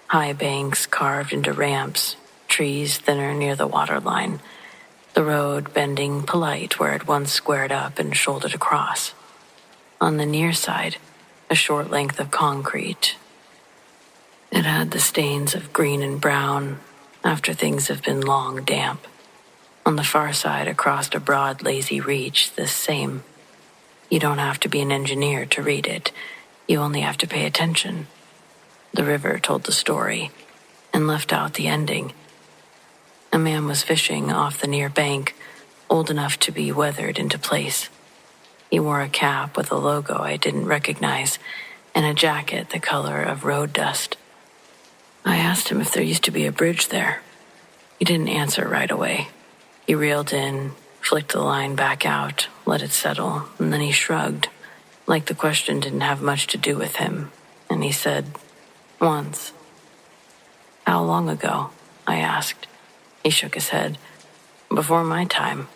Speaker 1: High banks carved into ramps, trees thinner near the water line. The the road bending polite where it once squared up and shouldered across. On the near side, a short length of concrete. It had the stains of green and brown after things have been long damp. On the far side, across a broad, lazy reach, the same. You don't have to be an engineer to read it. You only have to pay attention. The river told the story and left out the ending. A man was fishing off the near bank, old enough to be weathered into place. He wore a cap with a logo I didn't recognize and a jacket the color of road dust. I asked him if there used to be a bridge there. He didn't answer right away. He reeled in, flicked the line back out, let it settle, and then he shrugged, like the question didn't have much to do with him, and he said, "Once." "How long ago?" I asked. He shook his head. "Before my time."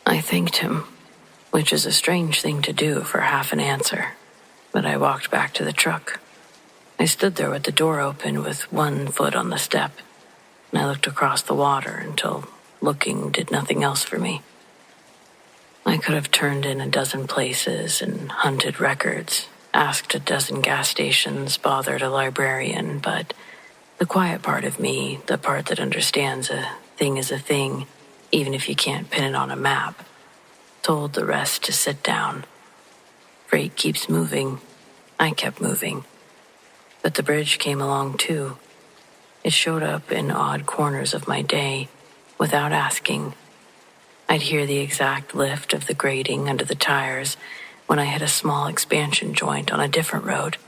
Speaker 1: I thanked him, which is a strange thing to do for half an answer, but I walked back to the truck. I stood there with the door open with one foot on the step, and I looked across the water until looking did nothing else for me. I could have turned in a dozen places and hunted records, asked a dozen gas stations, bothered a librarian, but the quiet part of me, the part that understands a thing is a thing, even if you can't pin it on a map, told the rest to sit down. Freight keeps moving. I kept moving. But the bridge came along too. It showed up in odd corners of my day, without asking. I'd hear the exact lift of the grating under the tires when I hit a small expansion joint on a different road.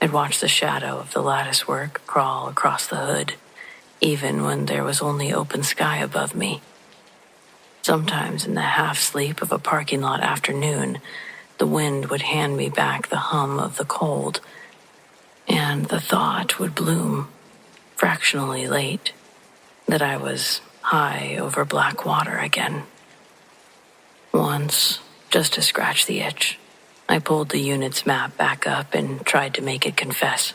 Speaker 1: I'd watch the shadow of the lattice work crawl across the hood, even when there was only open sky above me. Sometimes in the half-sleep of a parking lot afternoon, the wind would hand me back the hum of the cold, and the thought would bloom, fractionally late, that I was high over black water again. Once, just to scratch the itch, I pulled the unit's map back up and tried to make it confess.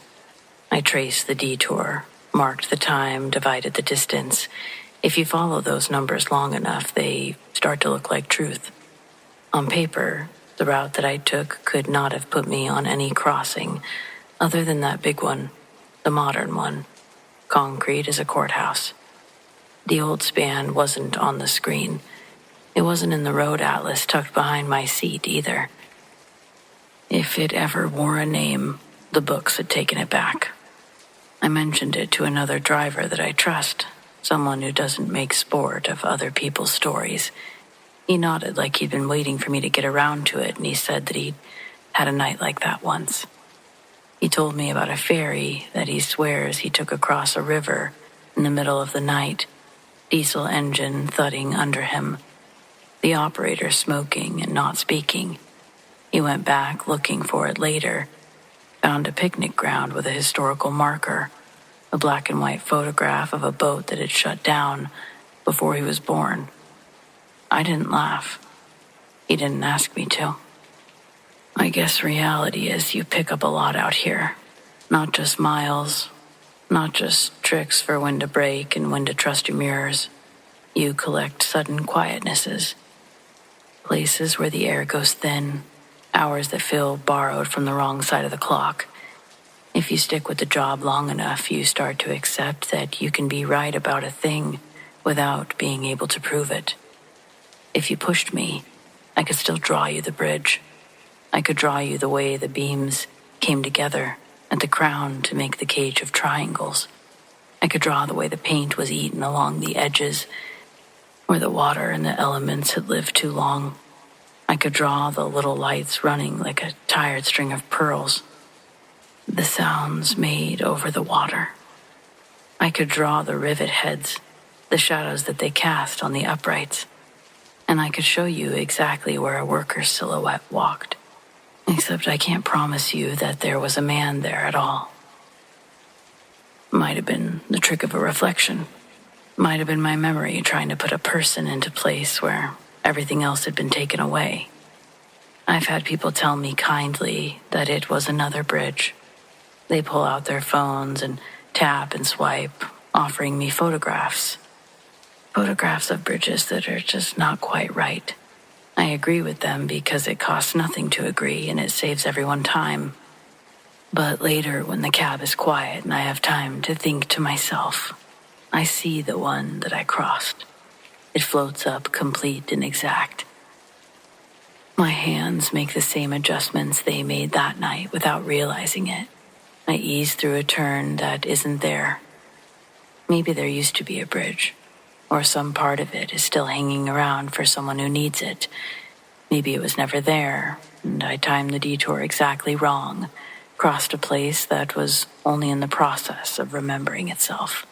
Speaker 1: I traced the detour, marked the time, divided the distance. If you follow those numbers long enough, they start to look like truth. On paper, the route that I took could not have put me on any crossing other than that big one, the modern one, concrete as a courthouse. The old span wasn't on the screen. It wasn't in the road atlas tucked behind my seat either. If it ever wore a name, the books had taken it back. I mentioned it to another driver that I trust, someone who doesn't make sport of other people's stories. He nodded like he'd been waiting for me to get around to it, and he said that he'd had a night like that once. He told me about a ferry that he swears he took across a river in the middle of the night, diesel engine thudding under him, the operator smoking and not speaking. He went back looking for it later, found a picnic ground with a historical marker, a black and white photograph of a boat that had shut down before he was born. I didn't laugh. He didn't ask me to. I guess reality is you pick up a lot out here. Not just miles, not just tricks for when to brake and when to trust your mirrors. You collect sudden quietnesses. Places where the air goes thin, hours that feel borrowed from the wrong side of the clock. If you stick with the job long enough, you start to accept that you can be right about a thing without being able to prove it. If you pushed me, I could still draw you the bridge. I could draw you the way the beams came together at the crown to make the cage of triangles. I could draw the way the paint was eaten along the edges where the water and the elements had lived too long. I could draw the little lights running like a tired string of pearls, the sounds made over the water. I could draw the rivet heads, the shadows that they cast on the uprights, and I could show you exactly where a worker's silhouette walked. Except I can't promise you that there was a man there at all. Might have been the trick of a reflection. Might have been my memory trying to put a person into place where everything else had been taken away. I've had people tell me kindly that it was another bridge. They pull out their phones and tap and swipe, offering me photographs Photographs of bridges that are just not quite right. I agree with them because it costs nothing to agree and it saves everyone time. But later, when the cab is quiet and I have time to think to myself, I see the one that I crossed. It floats up complete and exact. My hands make the same adjustments they made that night without realizing it. I ease through a turn that isn't there. Maybe there used to be a bridge, or some part of it is still hanging around for someone who needs it. Maybe it was never there, and I timed the detour exactly wrong, crossed a place that was only in the process of remembering itself.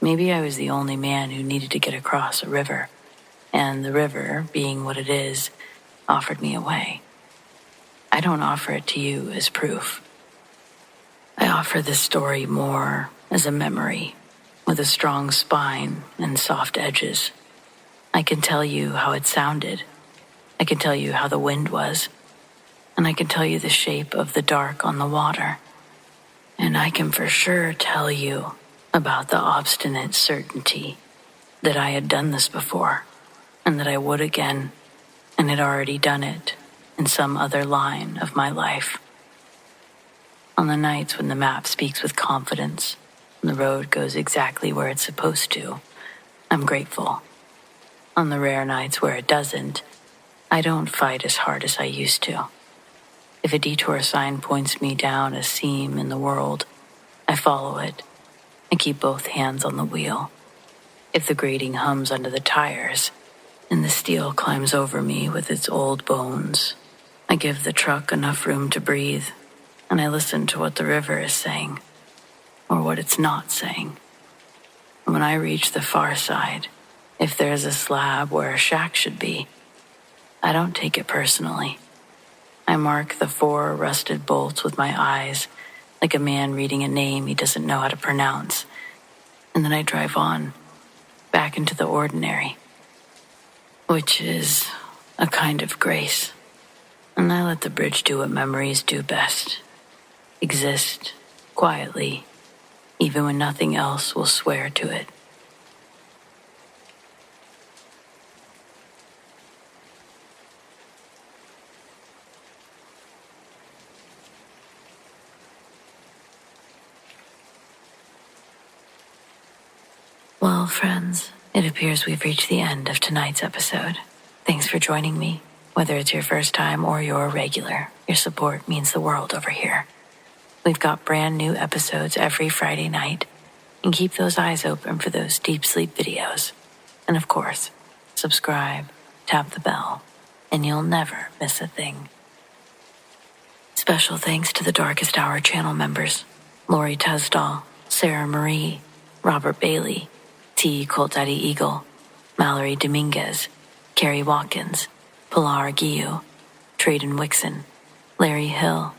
Speaker 1: Maybe I was the only man who needed to get across a river, and the river, being what it is, offered me a way. I don't offer it to you as proof. I offer this story more as a memory, with a strong spine and soft edges. I can tell you how it sounded. I can tell you how the wind was. And I can tell you the shape of the dark on the water. And I can for sure tell you about the obstinate certainty that I had done this before, and that I would again, and had already done it in some other line of my life. On the nights when the map speaks with confidence, and the road goes exactly where it's supposed to, I'm grateful. On the rare nights where it doesn't, I don't fight as hard as I used to. If a detour sign points me down a seam in the world, I follow it and keep both hands on the wheel. If the grating hums under the tires and the steel climbs over me with its old bones, I give the truck enough room to breathe, and I listen to what the river is saying, or what it's not saying. And when I reach the far side, if there's a slab where a shack should be, I don't take it personally. I mark the 4 rusted bolts with my eyes, like a man reading a name he doesn't know how to pronounce. And then I drive on, back into the ordinary, which is a kind of grace. And I let the bridge do what memories do best. Exist quietly, even when nothing else will swear to it. Well, friends, it appears we've reached the end of tonight's episode. Thanks for joining me. Whether it's your first time or you're a regular, your support means the world over here. We've got brand new episodes every Friday night, and keep those eyes open for those deep sleep videos. And of course, subscribe, tap the bell, and you'll never miss a thing. Special thanks to the Darkest Hour channel members: Lori TESDAHL, Sarah Marie, Robert Bailey, COLTDADDY Eagle, Mallory Dominguez, KARI Watkins, PILAR TREDEN WIXSON, Larry Hill,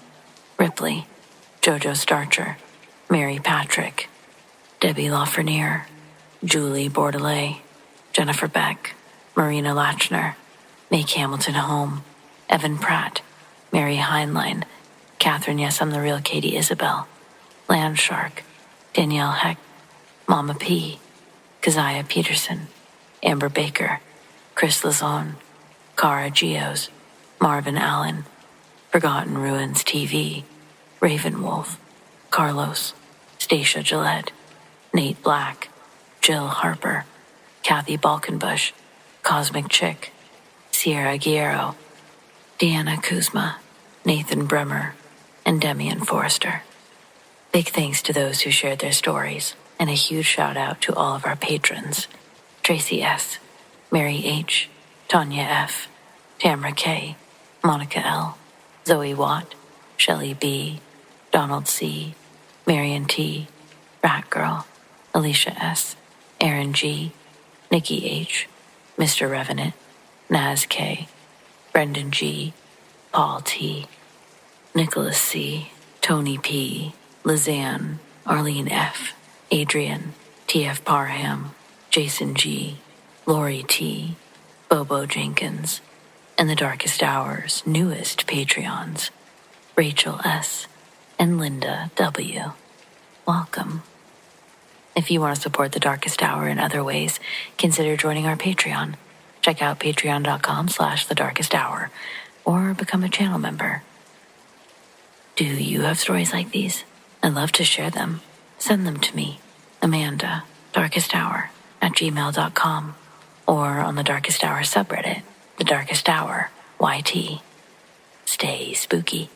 Speaker 1: RIPLEY, JOJO STARCHER, Mary Patrick, Debbie LAFRENIERE, Julie Bourdelais, Jennifer BECK, MARINA LACHNER, Make Hamilton Home, Evan Pratt, Mary Hineline, Katharine Yes.ImtherealKatie Isabelle, Landshark, Danielle Hecht, Mama P, Keziah Pietersen, Amber Baker, Khris Lauzon, Cara Geos, Marvin Allen, Forgotten Ruins TV, Ravenwolf, Carlos, Stacia Gillette, Nate Black, Jill Harper, Kathy Balkenbush, Cosmic Chick, Sierra Guerrero, Deanna Kuzma, Nathan Bremer, and Demian Forrester. Big thanks to those who shared their stories, and a huge shout out to all of our patrons: Tracy S., Mary H., Tanya F., Tamara K., Monica L., Zoe Watt, Shelley B., Donald C., Marion T., Rat Girl, Alicia S., Aaron G., Nikki H., Mr. Revenant, Naz K., Brendan G., Paul T., Nicholas C., Tony P., Lizanne, Arlene F., Adrian, T.F. Parham, Jason G., Lori T., Bobo Jenkins, and the Darkest Hour's newest Patreons, Rachel S. and Linda W. Welcome. If you want to support The Darkest Hour in other ways, consider joining our Patreon. Check out patreon.com/thedarkesthour or become a channel member. Do you have stories like these? I'd love to share them. Send them to me, Amanda, darkesthour@gmail.com, or on the Darkest Hour subreddit, The Darkest Hour, YT. Stay spooky.